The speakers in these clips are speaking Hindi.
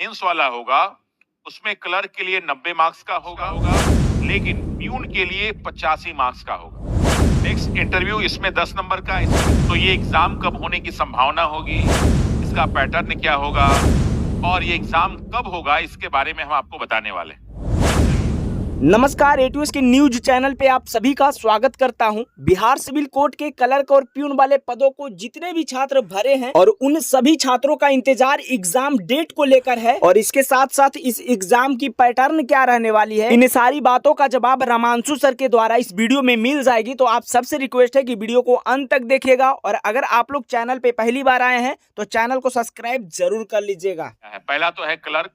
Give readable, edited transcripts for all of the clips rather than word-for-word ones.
मेंस वाला होगा उसमें क्लर्क के लिए 90 मार्क्स का होगा लेकिन प्यून के लिए 85 मार्क्स का होगा। नेक्स्ट इंटरव्यू इसमें 10 नंबर का है। तो ये एग्जाम कब होने की संभावना होगी, इसका पैटर्न क्या होगा और ये एग्जाम कब होगा, इसके बारे में हम आपको बताने वाले हैं। नमस्कार, एटूएस के न्यूज चैनल पे आप सभी का स्वागत करता हूं। बिहार सिविल कोर्ट के क्लर्क और प्यून वाले पदों को जितने भी छात्र भरे हैं और उन सभी छात्रों का इंतजार एग्जाम डेट को लेकर है और इसके साथ साथ इस एग्जाम की पैटर्न क्या रहने वाली है, इन सारी बातों का जवाब रामांशु सर के द्वारा इस वीडियो में मिल जाएगी। तो आप सबसे रिक्वेस्ट है कि वीडियो को अंत तक देखिएगा और अगर आप लोग चैनल पे पहली बार आए हैं तो चैनल को सब्सक्राइब जरूर कर लीजिएगा। पहला तो है क्लर्क,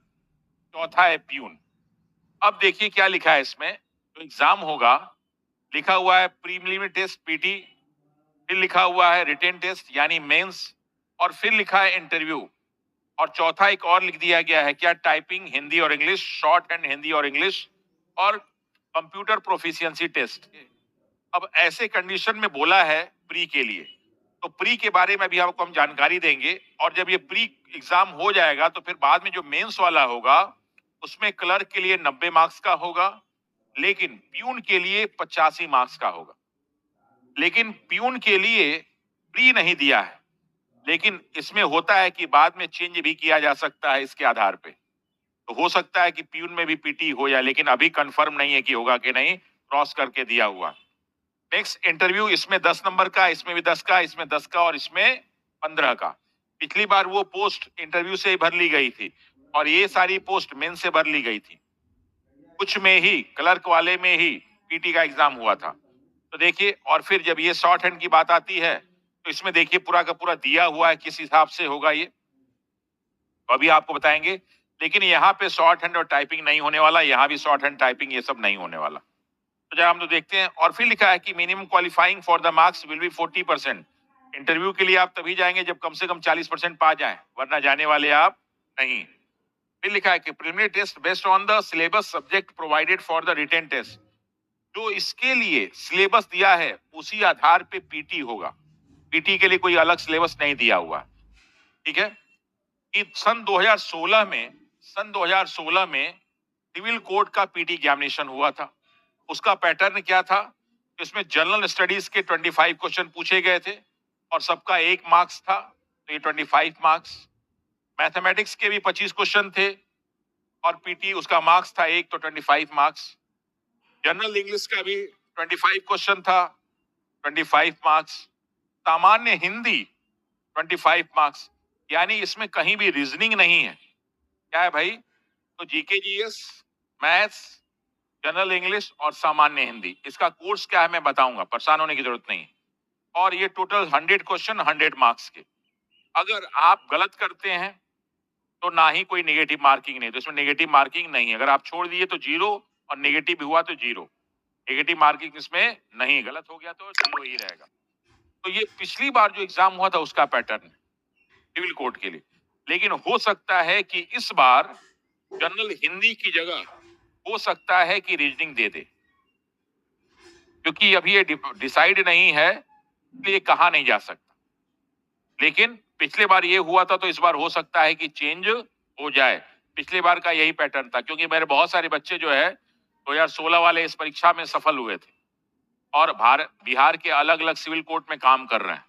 चौथा है प्यून। अब देखिए क्या लिखा है इसमें। तो एग्जाम होगा, लिखा हुआ है प्रीलिमिनरी टेस्ट पीटी, फिर लिखा हुआ है रिटेन टेस्ट यानी मेंस, और फिर लिखा है इंटरव्यू, और चौथा एक और लिख दिया गया है क्या, टाइपिंग हिंदी और इंग्लिश, शॉर्ट हैंड हिंदी और इंग्लिश, और कंप्यूटर प्रोफिशिएंसी टेस्ट। अब ऐसे कंडीशन में बोला है प्री के लिए, तो प्री के बारे में भी आपको हम जानकारी देंगे, और जब ये प्री एग्जाम हो जाएगा तो फिर बाद में जो मेंस वाला होगा उसमें क्लर्क के लिए 90 मार्क्स का होगा लेकिन प्यून के लिए 85 मार्क्स का होगा। लेकिन प्यून के लिए प्री नहीं दिया है, लेकिन इसमें होता है कि बाद में चेंज भी किया जा सकता है इसके आधार पे। तो हो सकता है कि प्यून में भी पीटी हो जाए, लेकिन अभी कंफर्म नहीं है कि होगा कि नहीं, क्रॉस करके दिया हुआ। नेक्स्ट इंटरव्यू इसमें 10 नंबर का, इसमें भी 10 का, इसमें 10 का और इसमें 15 का। पिछली बार वो पोस्ट इंटरव्यू से ही भर ली गई थी और ये सारी पोस्ट मेन से भर ली गई थी। कुछ में ही क्लर्क वाले में ही पीटी का एग्जाम हुआ था। तो देखिए, और फिर जब ये शॉर्ट हैंड की बात आती है तो इसमें देखिए पूरा का पूरा दिया हुआ है किस हिसाब से होगा ये, तो अभी आपको बताएंगे। लेकिन यहाँ पे शॉर्ट हैंड और टाइपिंग नहीं होने वाला, यहाँ भी शॉर्ट हैंड टाइपिंग ये सब नहीं होने वाला। तो जब हम लोग देखते हैं, और फिर लिखा है कि minimum qualifying for the marks will be 40%। Interview के लिए आप तभी जाएंगे जब कम से कम 40% पा जाएं, वरना जाने वाले आप नहीं। फिर लिखा है कि preliminary test based on the syllabus subject provided for the written test. जो इसके लिए सिलेबस दिया है उसी आधार पे पीटी होगा। पीटी के लिए कोई अलग सिलेबस नहीं दिया हुआ। ठीक है कि सन 2016 में सिविल कोर्ट का पीटी एग्जामिनेशन हुआ था। उसका पैटर्न क्या था, इसमें जनरल स्टडीज के 25 क्वेश्चन पूछे गए थे और सबका 1 मार्क्स था, तो ये 25 मार्क्स। मैथमेटिक्स के भी 25 क्वेश्चन थे और पीटी उसका मार्क्स था 1, तो 25 मार्क्स। जनरल इंग्लिश का भी 25 क्वेश्चन था, 25 मार्क्स। सामान्य हिंदी 25 मार्क्स, यानी इसमें कहीं भी रीजनिंग नहीं है। क्या है भाई, तो GK GS, maths, general English और सामान्य हिंदी। इसका कोर्स क्या है मैं बताऊंगा, परेशान होने की जरूरत नहीं। और ये टोटल 100 क्वेश्चन 100 मार्क्स के। अगर आप गलत करते हैं तो ना ही कोई नेगेटिव मार्किंग नहीं, तो इसमें नेगेटिव मार्किंग नहीं है। अगर आप छोड़ दिए तो 0 और नेगेटिव भी हुआ तो 0। नेगेटिव मार्किंग इसमें नहीं, गलत हो गया तो 0 ही रहेगा। तो ये पिछली बार जो एग्जाम हुआ था उसका पैटर्न है सिविल कोर्ट के लिए। लेकिन हो सकता है कि इस बार जनरल हिंदी की जगह हो सकता है कि रीजनिंग दे दे, क्योंकि अभी ये डिसाइड नहीं है, इसलिए कहा नहीं जा सकता। लेकिन पिछले बार ये हुआ था तो इस बार हो सकता है कि चेंज हो जाए। पिछले बार का यही पैटर्न था, क्योंकि मेरे बहुत सारे बच्चे जो है 2016 वाले इस परीक्षा में सफल हुए थे और बिहार के अलग अलग सिविल कोर्ट में काम कर रहे हैं,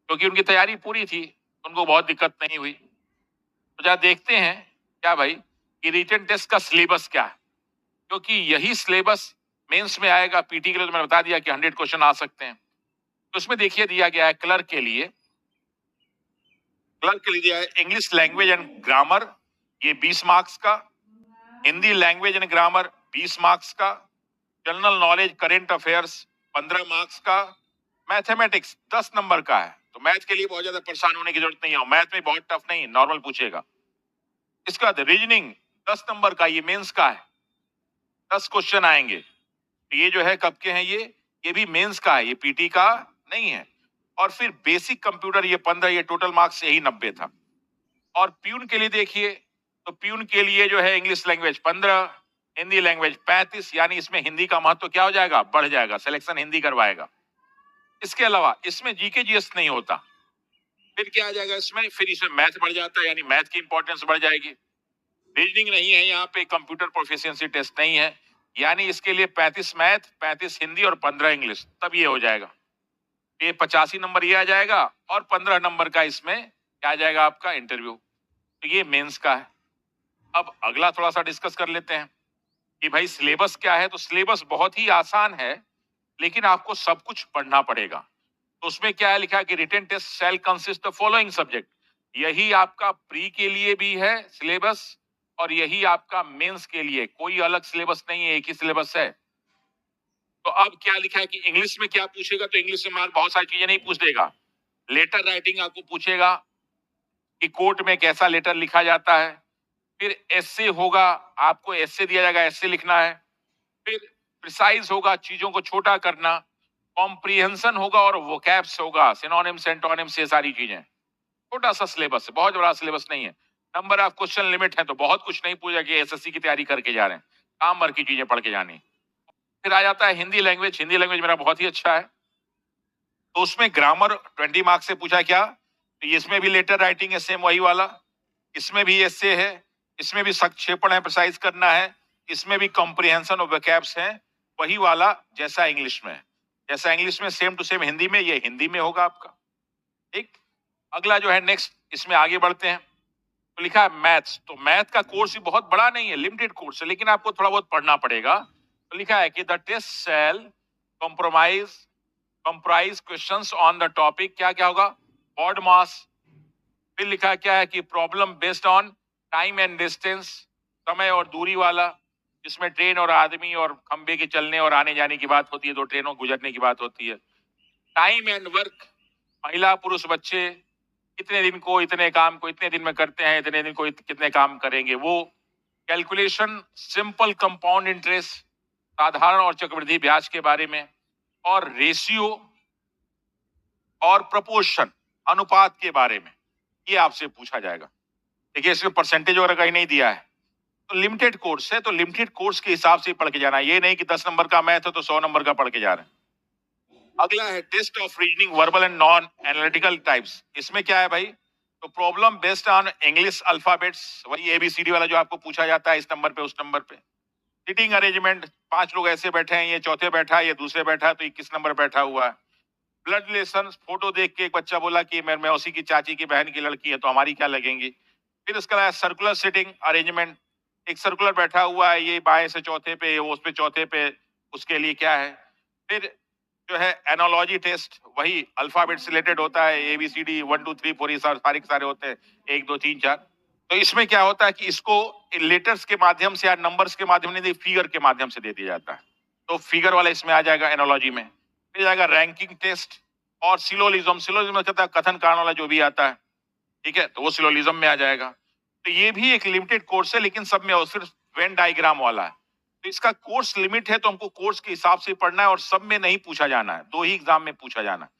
क्योंकि उनकी तैयारी पूरी थी, उनको बहुत दिक्कत नहीं हुई। तो जरा देखते हैं क्या भाई कि रिटन टेस्ट का सिलेबस क्या है, क्योंकि यही सिलेबस मेंस में आएगा। पीटी के लिए तो मैंने बता दिया कि 100 क्वेश्चन आ सकते हैं। तो उसमें देखिए दिया गया है क्लर्क के लिए दिया है इंग्लिश लैंग्वेज एंड ग्रामर, ये 20 मार्क्स का। Hindi language and grammar 20 marks का। General knowledge current affairs 15 marks का। मैथमेटिक्स 10 नंबर का है, तो मैथ के लिए बहुत ज्यादा परेशान होने की जरूरत नहीं है, मैथ में बहुत टफ नहीं, नॉर्मल पूछेगा। इसका रीजनिंग 10 नंबर का, ये मेंस का है, 10 क्वेश्चन आएंगे। तो ये जो है कब के हैं, ये भी मेंस का है, ये पीटी का नहीं है। और फिर बेसिक कंप्यूटर ये 15, ये टोटल मार्क्स यही 90 था। और प्यून के लिए देखिए, तो प्यून के लिए जो है इंग्लिश लैंग्वेज 15, हिंदी लैंग्वेज 35, यानी इसमें हिंदी का महत्व क्या हो जाएगा, बढ़ जाएगा, सिलेक्शन हिंदी करवाएगा। इसके अलावा इसमें जीके जीएस नहीं होता, फिर क्या आ जाएगा इसमें, फिर इसमें मैथ बढ़ जाता है, यानी मैथ की इंपॉर्टेंस बढ़ जाएगी। रीजनिंग नहीं है यहाँ पे, कंप्यूटर प्रोफिशिएंसी टेस्ट नहीं है, यानी इसके लिए 35 मैथ, 35 हिंदी और 15 इंग्लिश, तब ये हो जाएगा। ये 85 नंबर ये आ जाएगा और 15 नंबर का इसमें क्या आ जाएगा आपका इंटरव्यू। तो ये मेंस का है। अब अगला थोड़ा सा डिस्कस कर लेते हैं कि भाई सिलेबस क्या है। तो सिलेबस बहुत ही आसान है, लेकिन आपको सब कुछ पढ़ना पड़ेगा। तो उसमें क्या है लिखा है कि written test shall consist the following subject. यही आपका प्री के लिए भी है सिलेबस, और यही आपका मेंस के लिए, कोई अलग सिलेबस नहीं है, एक ही सिलेबस है। तो अब क्या लिखा है कि इंग्लिश में क्या पूछेगा, तो इंग्लिश में मार्क बहुत सारी चीजें नहीं पूछ देगा। लेटर राइटिंग आपको पूछेगा कि कोर्ट में कैसा लेटर लिखा जाता है। फिर एस्से होगा, आपको एस्से दिया जाएगा, एस्से लिखना है। फिर प्रिसाइज होगा, चीजों को छोटा करना। कॉम्प्रिहेंशन होगा और वोकैब्स होगा, सिनोनिम्स एंटोनिम्स, ये सारी चीजें। छोटा सा सिलेबस है, बहुत बड़ा सिलेबस नहीं है। नंबर ऑफ क्वेश्चन लिमिट है, तो बहुत कुछ नहीं पूछा कि एसएससी की तैयारी करके जा रहे हैं, काम भर की चीजें पढ़ के जानी। फिर आ जाता है हिंदी लैंग्वेज। हिंदी लैंग्वेज मेरा बहुत ही अच्छा है, तो उसमें ग्रामर 20 मार्क्स से पूछा क्या, तो इसमें भी लेटर राइटिंग है, सेम वही वाला। इसमें भी एस्से है, इसमें भी संक्षेपण है, प्रिसाइज करना है। इसमें भी कॉम्प्रिहेंशन और वोकैब्स है, वही वाला जैसा इंग्लिश में है। जैसा इंग्लिश में सेम टू सेम हिंदी में, ये हिंदी में होगा आपका। ठीक, अगला जो है नेक्स्ट, इसमें आगे बढ़ते हैं। तो लिखा है मैथ्स। तो मैथ का कोर्स भी बहुत बड़ा नहीं है, लिमिटेड कोर्स है, लेकिन आपको थोड़ा बहुत पढ़ना पड़ेगा। तो लिखा है कि the test shall comprise questions on the topic, क्या क्या होगा, बॉड मास। फिर लिखा क्या है कि problem based on time and distance, समय और दूरी वाला, जिसमें ट्रेन और आदमी और खंबे के चलने और आने जाने की बात होती है, दो ट्रेनों गुजरने की बात होती है। टाइम एंड वर्क, महिला पुरुष बच्चे कितने दिन को इतने काम को इतने दिन में करते हैं, इतने दिन को कितने काम करेंगे, वो। कैलकुलेशन, सिंपल कंपाउंड इंटरेस्ट, साधारण और चक्रवृद्धि ब्याज के बारे में, और रेशियो और प्रपोर्शन, अनुपात के बारे में, ये आपसे पूछा जाएगा। देखिए इसमें परसेंटेज वगैरह कहीं नहीं दिया है, तो लिमिटेड कोर्स है, तो लिमिटेड कोर्स के हिसाब से पढ़ के जाना है। ये नहीं कि 10 नंबर का मैथ है तो 100 नंबर का पढ़ के जा रहे हैं। अगला है test of reasoning verbal and non analytical types. इसमें क्या है भाई, तो problem based on English alphabets, वही एबीसीडी वाला जो आपको पूछा जाता है, इस नंबर पे उस नंबर पे। सीटिंग अरेंजमेंट, 5 लोग ऐसे बैठे हैं, ये चौथे बैठा है, ये दूसरे बैठा है, तो 21 नंबर बैठा हुआ है। ब्लड रिलेशन, फोटो देख के एक बच्चा बोला कि मैं उसी की चाची की बहन की लड़की है, तो हमारी क्या लगेंगी। फिर उसका है सर्कुलर सिटिंग अरेंजमेंट, एक सर्कुलर बैठा हुआ है, ये बाएं से चौथे पे, वो उस पे चौथे पे, उसके लिए क्या है। फिर जो है एनोलॉजी टेस्ट, वही अल्फाबेट से रिलेटेड होता है, एबीसीडी 1 2 3 4 ये सारे के सारे होते हैं, 1 2 3 4। तो इसमें क्या होता है कि इसको लेटर्स के माध्यम से या नंबर्स के माध्यम नहीं, फिगर के माध्यम से दे दिया जाता है, तो फिगर वाला इसमें आ जाएगा एनोलॉजी में। फिर जाएगा रैंकिंग टेस्ट और सिलोलिज्म। सिलोलिज्म में कहता है कथन कारण वाला जो भी आता है, ठीक है, तो वो सिलोलिज्म में आ जाएगा। तो ये भी एक लिमिटेड कोर्स है, लेकिन सब में और सिर्फ वेन डायग्राम वाला है। तो इसका कोर्स लिमिट है, तो हमको कोर्स के हिसाब से पढ़ना है, और सब में नहीं पूछा जाना है, 2 ही एग्जाम में पूछा जाना है।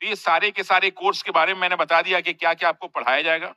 तो ये सारे के सारे कोर्स के बारे में मैंने बता दिया कि क्या क्या आपको पढ़ाया जाएगा।